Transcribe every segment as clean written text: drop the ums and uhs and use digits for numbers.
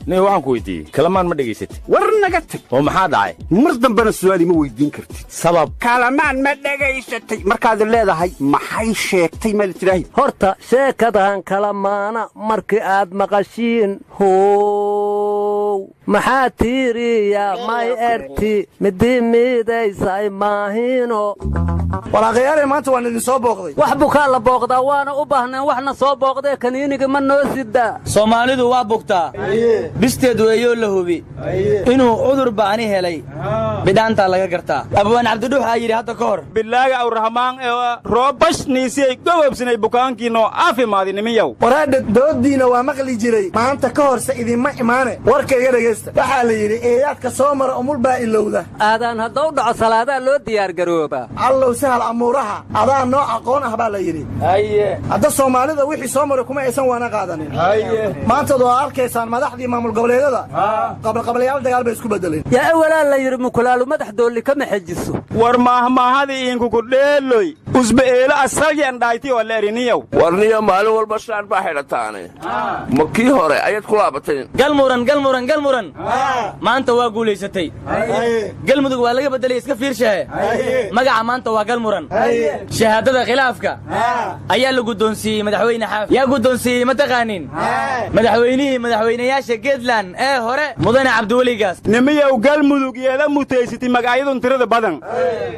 nin waxaan ku weydiiyey kalamaan ma dhegaysatay war naga tag oo maxaa dhacay mar dambena su'aali ma weydiin kartid sabab kalamaan ma dhegaysatay markaad leedahay maxay sheegtay ma tiraahi horta sheekadan kalamaana markii aad maqashiin how maxaa tiiriya may erti midii miidaysay maahino walaaqayaale maanta waan idin soo booqday wax bukaa la booqdaa waana u baahneen waxna soo booqdee kaniiniga ma noo sidaa soomaalidu waa bugtaa bisteed weeyoo la hubi inuu cudur ba'ani helay bidhaantaa laga gartaa abwaan cabdidhuuxaa yidhi hadda ka hor bilaaga awrahamaan ee roobashniisiyay gobobsinay bukaankiinoo caafimaadinimiyow waraadha dooddiina waa maqli jiray maanta ka horse idinma imaane warka iga dhegaysta waxaa la yidhi eeyaadka soo mara umul baa ilowda aadaan haddau dhaco salaadaa loo diyaargaroobaa allow sahal amuuraha adaa nooc aqoon ah baa la yidhi hadda soomaalida wixii soo maray kuma aysan waana qaadanin maantad waa arkaysaan madaxdii maamul goboleedyada qabalqabalayaal dagaal bay isku beddeleen yaa awalaa la yidhi mukulaalu madax doolli kama xejiso war maahmaahadii iinkukudheeloy usba'eelo asagyan dhaaytii oo leeriniyow warniyo maalin walba shaan baa xidhataane ma kii hore ayaad ku laabatay galmuran maanta waa guulaysatay galmudug waa laga beddelay iska fiirshahe magaca maanta waa galmuran shahaadada khilaafka ayaa la guddoonsiiyey madaxweyne xaaf yaa guddoonsiiyey ma taqaanin madaxweynayaasha geedland ee hore mudane cabdiweligaas nimiyow galmudug yeeda mutaysatay magacyadun tirada badan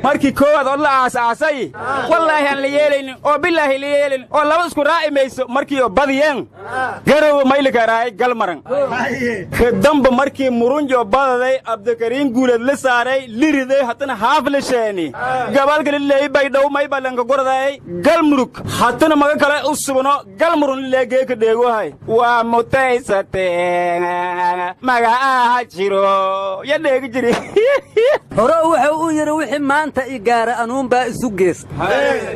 markii koowaad oo la aasaasay wallaahi aan la yeelaynin oo bilaahi la yeelaynin oo laba isku raaci mayso markii oo badiyeen garowa maylikaaraay galmaran kadamba markii murunjo badaday abdikariin guuleed la saaray liriday haddana haaf la sheeni gabaalka lileey baydhow may ballanka gordaay galmudug haddana maga kale u subno galmurun lileegee ka dheegohay waa mutaysateen magacaaha jiro ya dheegi jiri hore wuxuu u yidhi wixii maanta i gaara anuunbaa isu geesta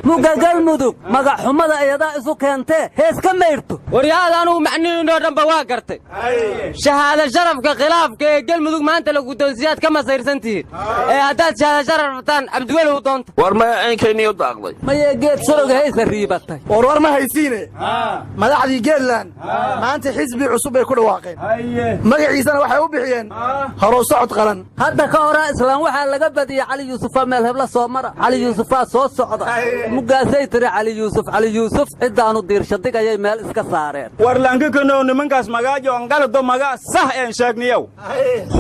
mugga galmudug magaxxumada iyadaa isu keentee hees ka maydhto waryaada anugu macnihiinoo dhanba waa gartay shahaada sharafka khilaafka ee galmudug maanta la guddoonsiyaad ka masayrsantihiin ee haddaad shahaada sharaf rabtaan cabdiweli u doonta war maya aynkaynii u daaqday mayee geed sorog haysa riibatay war ma haysiine madaxdii geedland maanta xisbi cusub bay ku dhawaaqeen magaciisana waxay u bixiyeen horow socod qaran hadda ka horaa islaan waxaa laga badiyey cali yuusufaa meel hebla soo mara cali yuusufaa soo socda muggaasay tiri cali yuusuf ciddaanu diirshadig ayay meel iska saareen warlanka kanow nimankaas magaajo angalado maga sah een sheegniyow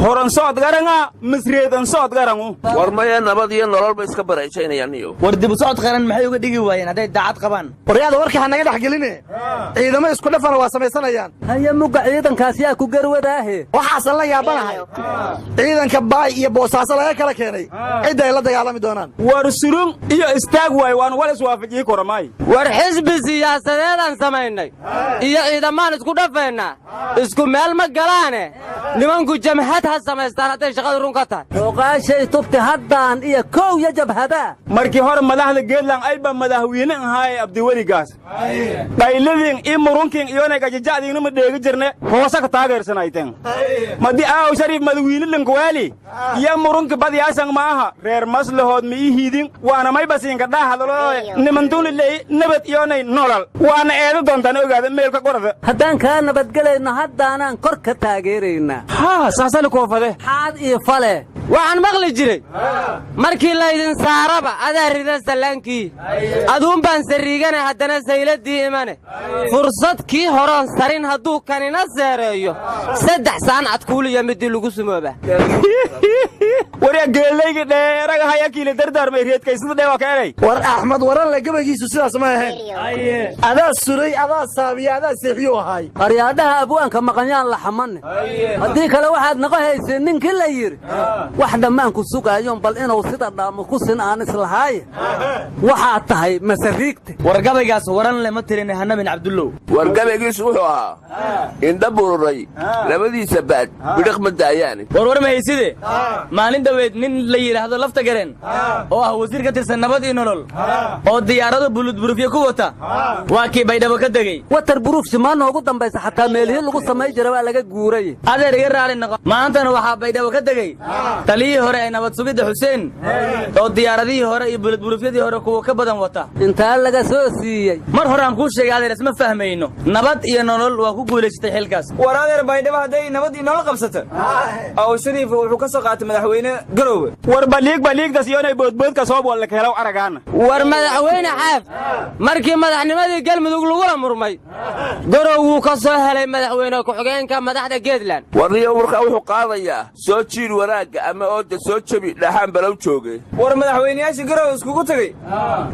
horan socod garanga misreedan socod garangu war maya nabad iyo nololba iska barayjaynayaniyo war dibu socod qaran maxay uga dhigi waayeen hadday daacad qabaan waryaada warka ha naga dhex geline ciidamo isku dhafana waa samaysanayaan haya mugga ciidankaas yaa ku garwadaahe waxaasan la yaabanahay ciidanka baay iyo boosaaso laga kala keenay cidda ay la dagaalami doonaan war surung iyo istaag waay waan wal iswaafajii koramay war xisbi siyaasadeedaan samaynay iyo ciidamaan isku dhafaynaa isku meel ma galaane nimanku jamhad ha samaystaan hadday shaqadu run ka tahay oqaashay tubti haddaan iyo kow ya jabhadaa markii hore madaxda geedland ayba madaxweyne ahaaye abdiweligaas dhayladin iyo murunkin iyonay gajajacdiina ma dheegi jirne hoose ka taageersanayteen madi aaw shariif madaxweyne linkuwaali iyo murunki badiyaasan maaha reer maslahood ma ii hiidin waana may basiinka dhaahadalooye nimantuliley nabad iyonay nolol waana eeda doontaan ogaada meelka qorada haddaan kaa nabadgelayno haddaanaan kor ka taageeraynaa haa saasali koofade xaad iyo fale waxaan maqli jiray markii laydin saaraba adaa rida sallaankii aduun baan sariigana haddana sayladii imane fursad kii horoon sarin hadduu kanina seereeyo 3 saan cadkuuliya midii lagu sumooba warya geelayga dheeraga haya kiile dardaarmay reedkaysada dheewa ka eray war axmed waran la gabagiisu sidaas ma ahayn adaa suray adaa saabiya adaa seexiyo ahaay aryaadhaha abwaanka maqanyaan la xamanne haddii kale waxaad naqa hayseen ninkii la yidhi wax dhammaanku sugaayon bal inuu sida dhaamo ku sin aan islahaaye waxaad tahay masariigta war gabaygaas waran lema tirin hanabin cabdullow war gabaygiisu wuxuu ahaa indha bururay labadiisa baad bidhiq ma daayaane war ma hayside maalin dhaweed nin la yidhaahdo lafta gareen oo ah wasiir ka tirsan nabad iyo nolol qosol oo diyaarado buludburufyo ku wata waa kii baydhabo ka degay watar buruuf simaano ugu dambaysa xataa meelihii lagu samay jiray waa laga guuray adeer iga raali noqo maantana waxaa baydhabo ka degay taliyii hore ee nabad sugidda xuseen oo diyaaradihii hore iyo buludburufyadii hore kuwa ka badan wata intaa laga soo siiyey mar hore aan kuu sheegay adeer isma fahmayno nabad iyo nolol waa ku guulaysatay xilkaas war adeer baydhabo hadday nabad iyo nolol qabsata aw shariif wuxuu ka soo qaatay madaxweyne garowe war baliigdas iyo inay boodboodka soo bool ka helaw aragaana war madaxweyne xaaf markii madaxnimadii galmudug lagula murmay garow wuu ka soo helay madaxweyne ku-xigeenka madaxda geedland warniyo warkaa wuxuu qaadayaa soo jiir wanaagga ama ooda soo jebi dhaxaan balow jooge war madaxweynayaashii garow iskugu tegey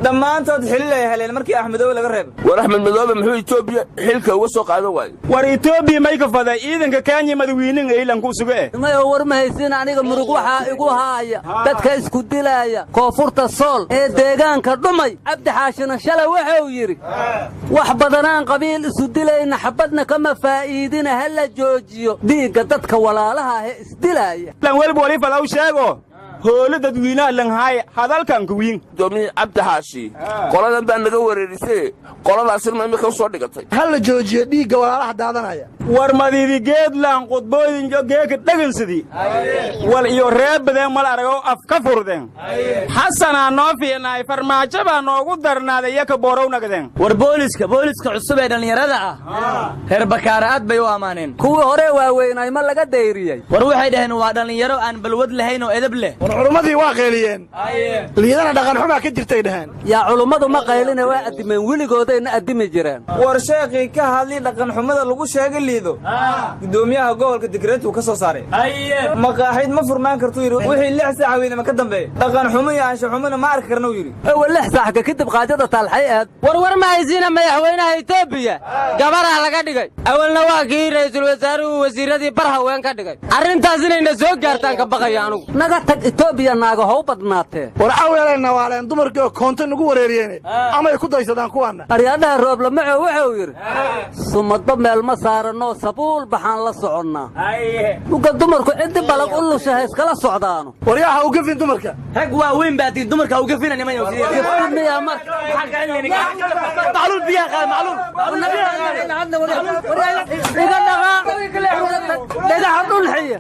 dhammaantood xilil ay heleen markii axmedoobe laga reebay war axmed madoobe muxuu etoobiya xilka uga soo qaadan waayo war etoobiya may ka faday ciidanka kenya madaxweynaha iilanku suge mayo war ma haysin aniga murug waxaa igu haaya dadka isku dilaya koonfurta sool ee deegaanka dhumay cabdi xaashina shalay wuxuu yidhi wax badanaan qabiil isu dilayna xabadna kama faa'iidina ha la joojiyo dhiigga dadka walaalaha ah ee isdilaya lan walba wali falaw sheego hoolo dadweynaha lanhaaya hadalkan kuwiin doomiye cabdi xaashi qoladan baa naga wareerisee qoladaasina imika u soo dhigatay ha la joojiyo dhiigga walaalaha daadanaya war madidi geedlaan qudbooyin geeka dhagansadii wal iyo reer badeen mal aragoo af ka furdeen xasanaa noo fiicnaay farmaajo baa noogu darnaaday iyo ka boorow nagadeen war booliska cusub ee dhallinyarada ah reer bakaara aad bay u ammaaneen kuwii hore waaweynay ma laga dayriyey war waxay dhaheen waa dhallinyaro aan balwad lahayn oo edab leh war culummadii waa qayliyeen liidana dhaqan xumaa ka jirtay dhaheen yaa culummadu ma qaylina waa addimeen weligoodayna addimi jireen war sheekhii ka hadlii dhaqan xumada lagu sheega liido gudoomiyaha gobolka digreetuu ka soo saaray maqaaxid ma furnaan kartuu yidhi wixii 6 saac weynama ka dambeeya dhaqan xumo iyo ansho xumona ma arki karna uu yidhi ewa 6 saac kadib qaajada taalxay aad war ma haysiina madaxweynaha etoobiya gabaraa laga dhigay awalna waa kii ra'iisul wasaaruhu wasiiradii bar haween ka dhigay arrintaas inayna soo gaartaan ka baqaya anugu naga tag etoobiya naaga how badnaatee war caweelayna waaleen dumarkii oo koonta nagu wareeriyeen amay ku daysadaan kuwaanna aryaadhaha rooblamaco wuxuu yidhi sumadba meel ma saaranoo sabuul baxaan la soconnaa uga dumarku ciddi balag u lushaha iskala socdaano waryaha u gafin dumarka rag waa weyn baa tii dumarka u gafina niman macluul biyaa qaad macluul iga dhaqaa dhagaxa dhulxiya